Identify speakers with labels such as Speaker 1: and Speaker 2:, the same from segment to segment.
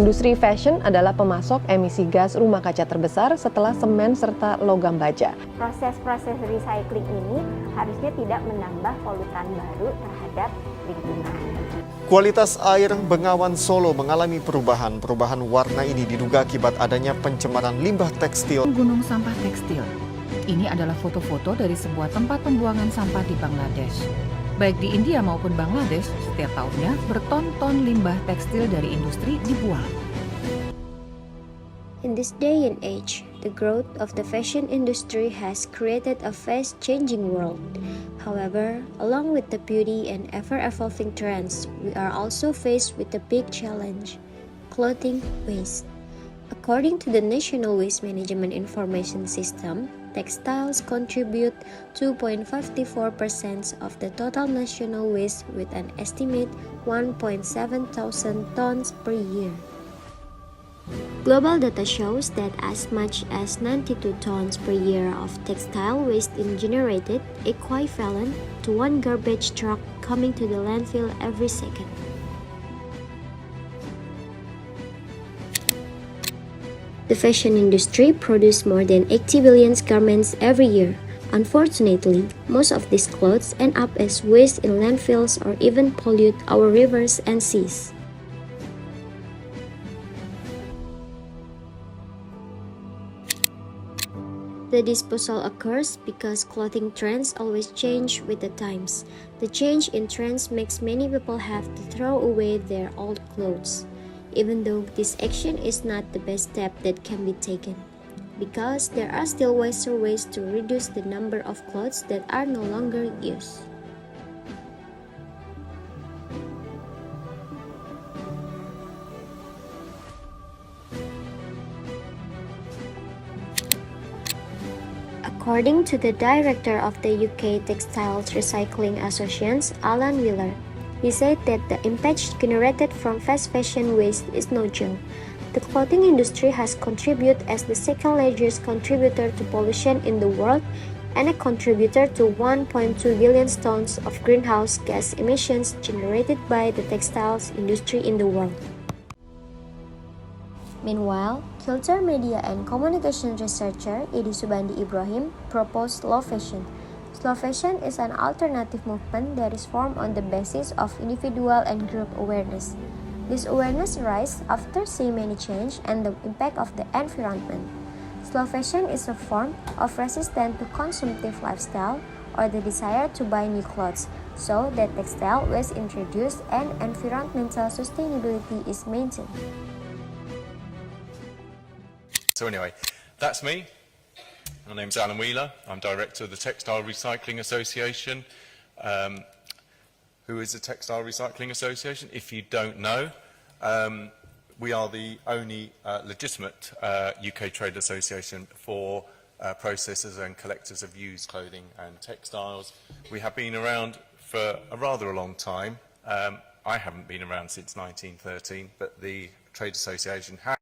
Speaker 1: Industri fashion adalah pemasok emisi gas rumah kaca terbesar setelah semen serta logam baja.
Speaker 2: Proses-proses recycling ini harusnya tidak menambah polutan baru terhadap lingkungan.
Speaker 3: Kualitas air Bengawan Solo mengalami perubahan. Perubahan warna ini diduga akibat adanya pencemaran limbah tekstil.
Speaker 4: Gunung sampah tekstil. Ini adalah foto-foto dari sebuah tempat pembuangan sampah di Bangladesh. Baik di India maupun Bangladesh, setiap tahunnya berton-ton limbah tekstil dari industri dibuang.
Speaker 5: In this day and age, the growth of the fashion industry has created a fast-changing world. However, along with the beauty and ever-evolving trends, we are also faced with a big challenge: clothing waste. According to the National Waste Management Information System, textiles contribute 2.54% of the total national waste with an estimate 1.7 thousand tons per year. Global data shows that as much as 92 tons per year of textile waste is generated, equivalent to one garbage truck coming to the landfill every second. The fashion industry produces more than 80 billion garments every year. Unfortunately, most of these clothes end up as waste in landfills or even pollute our rivers and seas. The disposal occurs because clothing trends always change with the times. The change in trends makes many people have to throw away their old clothes, even though this action is not the best step that can be taken, because there are still wiser ways to reduce the number of clothes that are no longer used. According to the director of the UK Textiles Recycling Association, Alan Wheeler, he said that the impact generated from fast fashion waste is no joke. The clothing industry has contributed as the second largest contributor to pollution in the world and a contributor to 1.2 billion tons of greenhouse gas emissions generated by the textiles industry in the world. Meanwhile, culture, media, and communication researcher Idi Subandi Ibrahim proposed slow fashion. Slow fashion is an alternative movement that is formed on the basis of individual and group awareness. This awareness arises after seeing many change and the impact of the environment. Slow fashion is a form of resistance to consumptive lifestyle or the desire to buy new clothes, so that textile waste introduced and environmental sustainability is maintained.
Speaker 6: So anyway, that's me. My name's Alan Wheeler. I'm director of the Textile Recycling Association. Who is the Textile Recycling Association? If you don't know, we are the only legitimate UK trade association for processors and collectors of used clothing and textiles. We have been around for a rather long time. I haven't been around since 1913, but the trade association has.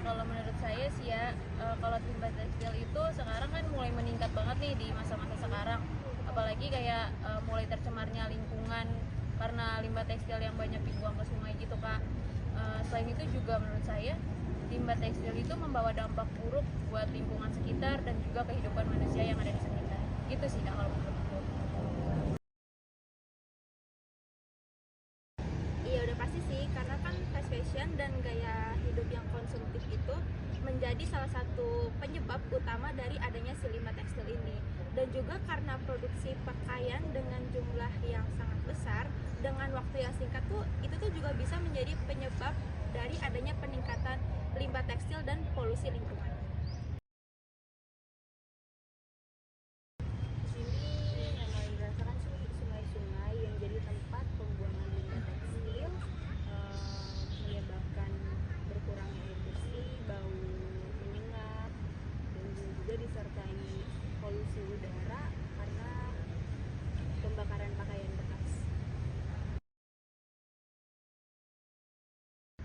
Speaker 7: Kalau menurut saya sih ya, kalau limbah tekstil itu sekarang kan mulai meningkat banget nih di masa-masa sekarang, apalagi kayak mulai tercemarnya lingkungan karena limbah tekstil yang banyak dibuang ke sungai gitu Kak. Selain itu juga menurut saya limbah tekstil itu membawa dampak buruk buat lingkungan sekitar dan juga kehidupan manusia yang ada di sekitar. Gitu sih Kak kalau menurutku.
Speaker 8: Iya udah pasti sih, karena kan fast fashion dan gaya hidup yang konsumtif itu menjadi salah satu penyebab utama dari adanya si limbah tekstil ini. Dan juga karena produksi pakaian dengan jumlah yang sangat besar dengan waktu yang singkat tuh, itu tuh juga bisa menjadi penyebab dari adanya peningkatan limbah tekstil dan polusi lingkungan. Di sini yang dirasakan sungai-sungai yang jadi tempat pembuangan limbah tekstil, menyebabkan berkurangnya air bersih, bau menyengat, dan juga disertai polusi udara karena pembakaran pakaian bekas.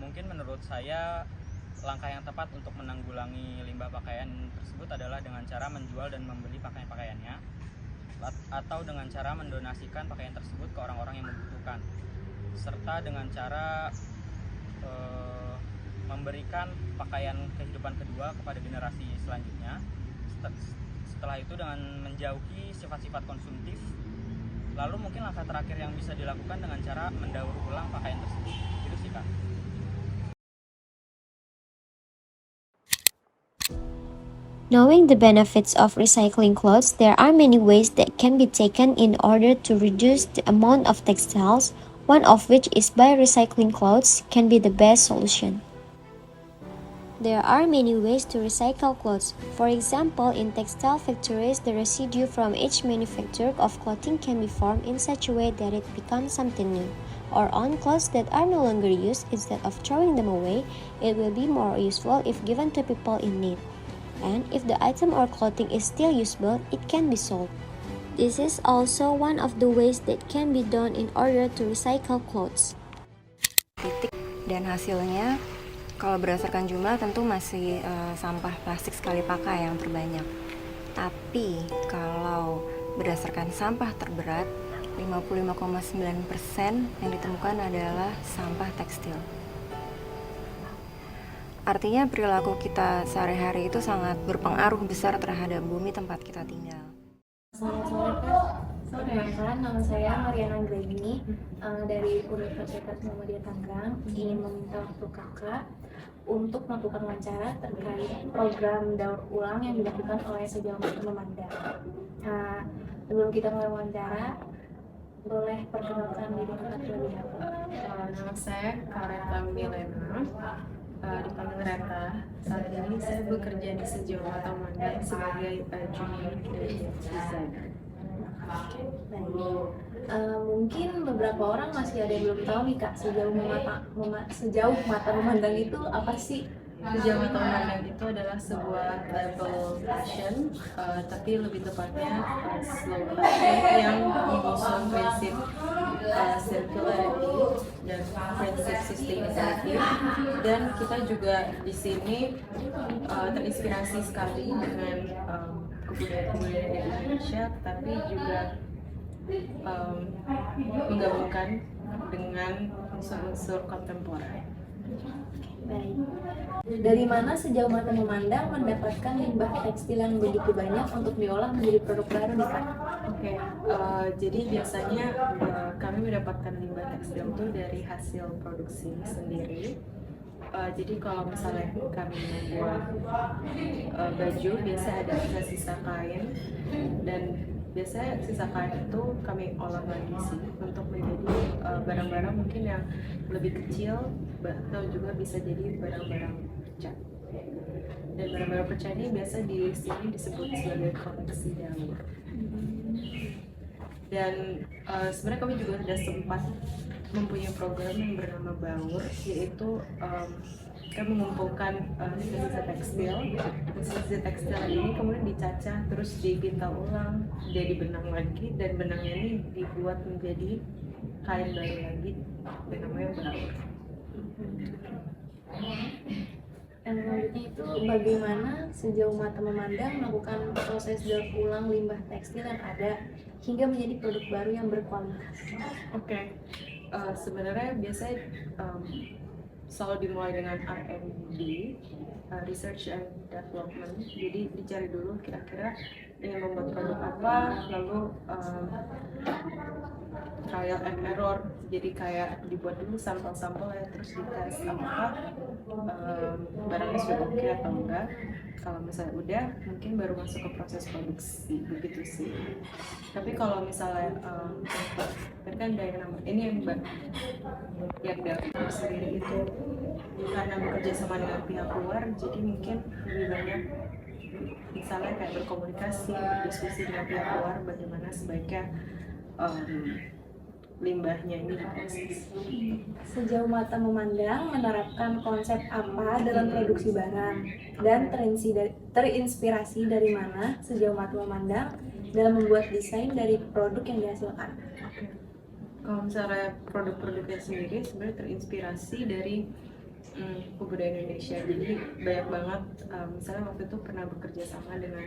Speaker 9: Mungkin menurut saya langkah yang tepat untuk menanggulangi limbah pakaian tersebut adalah dengan cara menjual dan membeli pakaian-pakaiannya atau dengan cara mendonasikan pakaian tersebut ke orang-orang yang membutuhkan. serta dengan cara memberikan pakaian kehidupan kedua kepada generasi selanjutnya. Setelah itu dengan menjauhi sifat-sifat konsumtif. Lalu mungkin langkah terakhir yang bisa dilakukan dengan cara mendaur ulang pakaian tersebut. Itu sih Kak.
Speaker 5: Knowing the benefits of recycling clothes, there are many ways that can be taken in order to reduce the amount of textiles, one of which is by recycling clothes can be the best solution. There are many ways to recycle clothes. For example, in textile factories, the residue from each manufacture of clothing can be formed in such a way that it becomes something new. Or on clothes that are no longer used, instead of throwing them away, it will be more useful if given to people in need. And if the item or clothing is still usable, it can be sold. This is also one of the ways that can be done in order to recycle clothes.
Speaker 10: Dan hasilnya, kalau berdasarkan jumlah tentu masih sampah plastik sekali pakai yang terbanyak. Tapi kalau berdasarkan sampah terberat, 55,9% yang ditemukan adalah sampah tekstil. Artinya perilaku kita sehari-hari itu sangat berpengaruh besar terhadap bumi tempat kita tinggal.
Speaker 11: Selamat sore Kak. Perkenalkan, nama saya Mariana Gregini dari Universitas Muhammadiyah Tangerang. Ingin meminta waktu Kakak untuk melakukan wawancara terkait program daur ulang yang dilakukan oleh Sejauh Mata Memandang. Sebelum kita mulai wawancara, boleh perkenalkan diri Kakak terlebih dahulu.
Speaker 12: Nama saya Kareta Milena. Dipanggil Reta. Saat ini saya bekerja di Sejauh Mata Memandang sebagai junior creative designer.
Speaker 11: Mungkin beberapa orang masih ada yang belum tahu nih Kak, sejauh mata memandang itu apa sih?
Speaker 12: Sejauh Mata Memandang itu adalah sebuah label fashion, tapi lebih tepatnya slow fashion yang mengusung prinsip circularity dan prinsip sustainability. Dan kita juga di sini terinspirasi sekali dengan kebudayaan Indonesia, tapi juga menggabungkan dengan unsur-unsur kontemporer.
Speaker 11: Baik. Dari mana Sejauh Mata Memandang mendapatkan limbah tekstil yang begitu banyak untuk diolah menjadi produk baru nih Pak?
Speaker 12: Oke, jadi biasanya kami mendapatkan limbah tekstil itu dari hasil produksi sendiri. Jadi kalau misalnya kami membuat baju, biasa ada sisa kain, dan biasanya sisa kain itu kami olah lagi sih untuk menjadi barang-barang mungkin yang lebih kecil, atau juga bisa jadi barang-barang pecah. Dan barang-barang pecah ini biasa di sini disebut sebagai koleksi daur. Dan sebenarnya kami juga sudah sempat mempunyai program yang bernama Baur, yaitu kami mengumpulkan sisa tekstil. Sisa tekstil ini kemudian dicacah, terus dipinta ulang, jadi benang lagi, dan benangnya ini dibuat menjadi kain baru lagi, yang namanya Baur.
Speaker 11: Dan selanjutnya itu bagaimana Sejauh Mata Memandang melakukan proses daur ulang limbah tekstil yang ada hingga menjadi produk baru yang berkualitas?
Speaker 12: Oke. Sebenarnya biasanya selalu dimulai dengan R&D, research and development. Jadi dicari dulu kira-kira ingin membuat produk apa, lalu trial and error. Jadi kayak dibuat dulu sampel-sampel ya, terus dites apakah barangnya sudah oke atau enggak. Kalau misalnya udah, mungkin baru masuk ke proses produksi, begitu sih. Tapi kalau misalnya kan dari nama ini yang dapat sendiri itu karena bekerja sama dengan pihak luar, jadi mungkin lebih banyak misalnya kayak berkomunikasi, berdiskusi dengan pihak luar bagaimana sebaiknya limbahnya ini diproses.
Speaker 11: Sejauh Mata Memandang menerapkan konsep apa dalam produksi barang, dan terinspirasi dari mana Sejauh Mata Memandang dalam membuat desain dari produk yang dihasilkan?
Speaker 12: Kalau misalnya produk-produknya sendiri sebenarnya terinspirasi dari kebudayaan Indonesia. Jadi banyak banget, misalnya waktu itu pernah bekerja sama dengan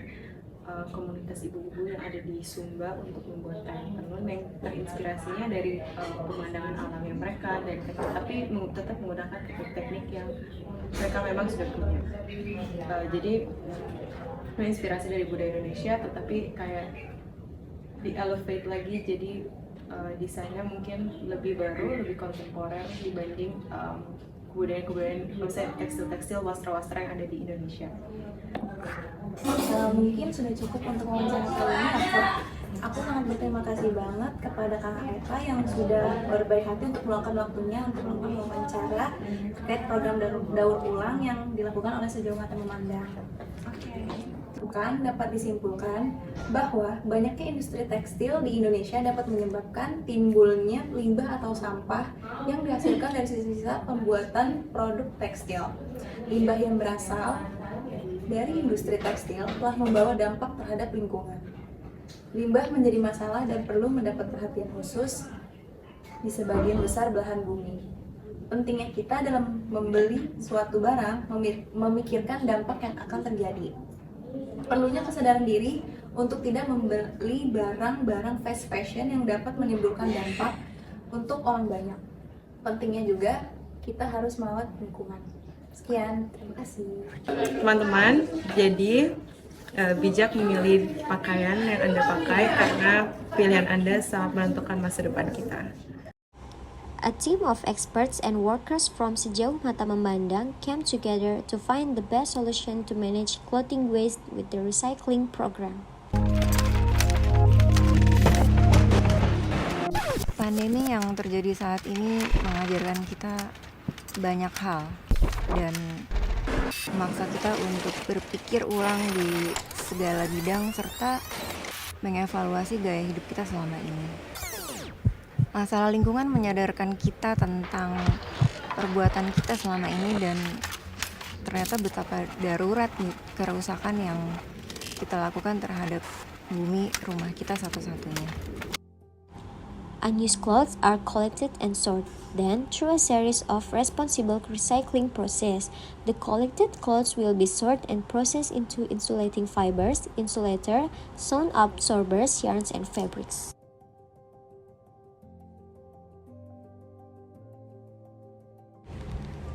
Speaker 12: komunitas ibu-ibu yang ada di Sumba untuk membuat kain tenun yang terinspirasinya dari pemandangan alamnya mereka dan tapi tetap menggunakan teknik-teknik yang mereka memang sudah punya. Jadi menginspirasi dari budaya Indonesia tetapi kayak di-elevate lagi, jadi desainnya mungkin lebih baru, lebih kontemporer dibanding kebudayaan misalnya tekstil-tekstil, wastra-wastra yang ada di Indonesia.
Speaker 11: Mungkin sudah cukup untuk wawancara kali ini. Aku sangat berterima kasih banget kepada Kakak Eka yang sudah berbaik hati untuk meluangkan waktunya untuk melakukan wawancara terkait program daur ulang yang dilakukan oleh Sejauh Mata Memandang. Dapat disimpulkan bahwa banyaknya industri tekstil di Indonesia dapat menyebabkan timbulnya limbah atau sampah yang dihasilkan dari sisa-sisa pembuatan produk tekstil. Limbah yang berasal dari industri tekstil telah membawa dampak terhadap lingkungan. Limbah menjadi masalah dan perlu mendapat perhatian khusus di sebagian besar belahan bumi. Pentingnya kita dalam membeli suatu barang memikirkan dampak yang akan terjadi. Perlunya kesadaran diri untuk tidak membeli barang-barang fast fashion yang dapat menimbulkan dampak untuk orang banyak. Pentingnya juga kita harus merawat lingkungan. Sekian, terima kasih.
Speaker 12: Teman-teman, jadi bijak memilih pakaian yang Anda pakai karena pilihan Anda sangat menentukan masa depan kita.
Speaker 5: A team of experts and workers from Sejauh Mata Memandang came together to find the best solution to manage clothing waste with the recycling program.
Speaker 10: Pandemi yang terjadi saat ini mengajarkan kita banyak hal dan memaksa kita untuk berpikir ulang di segala bidang serta mengevaluasi gaya hidup kita selama ini. Masalah lingkungan menyadarkan kita tentang perbuatan kita selama ini dan ternyata betapa darurat nih kerusakan yang kita lakukan terhadap bumi rumah kita satu-satunya.
Speaker 5: Unused clothes are collected and sorted. Then, through a series of responsible recycling process, the collected clothes will be sorted and processed into insulating fibers, insulator, sound absorbers, yarns, and fabrics.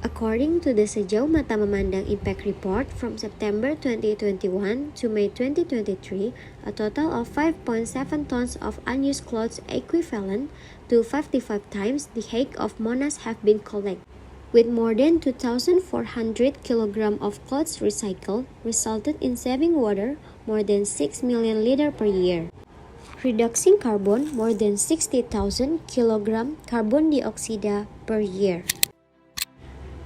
Speaker 5: According to the Sejauh Mata Memandang Impact Report from September 2021 to May 2023, a total of 5.7 tons of unused clothes equivalent to 55 times the height of Monas have been collected, with more than 2,400 kg of clothes recycled, resulted in saving water more than 6 million liters per year, reducing carbon more than 60,000 kg carbon dioxide per year.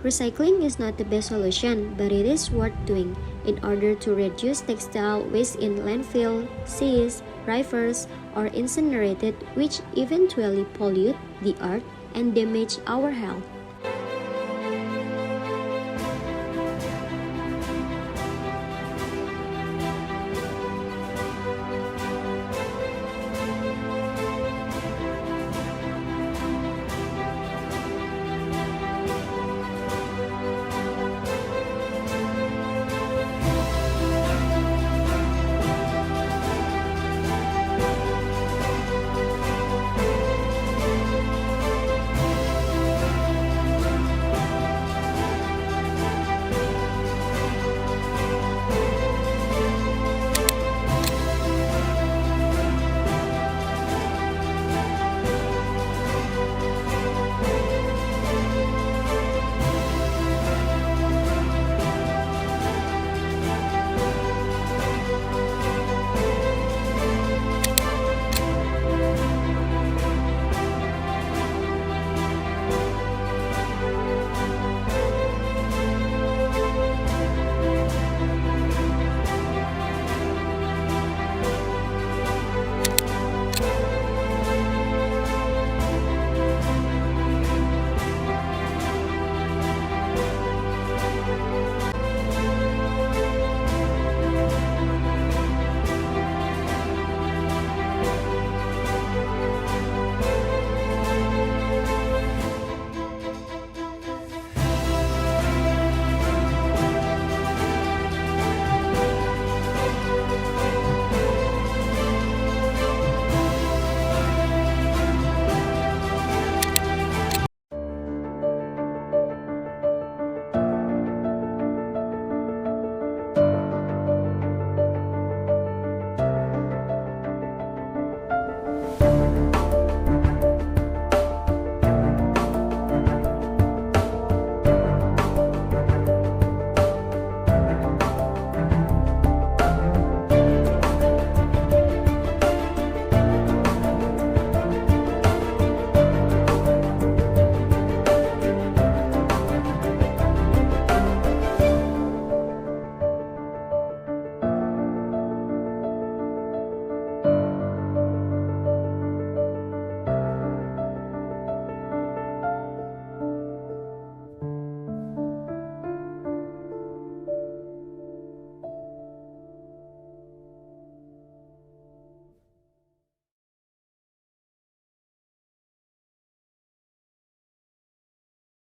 Speaker 5: Recycling is not the best solution, but it is worth doing in order to reduce textile waste in landfill, seas, rivers, or incinerated, which eventually pollute the earth and damage our health.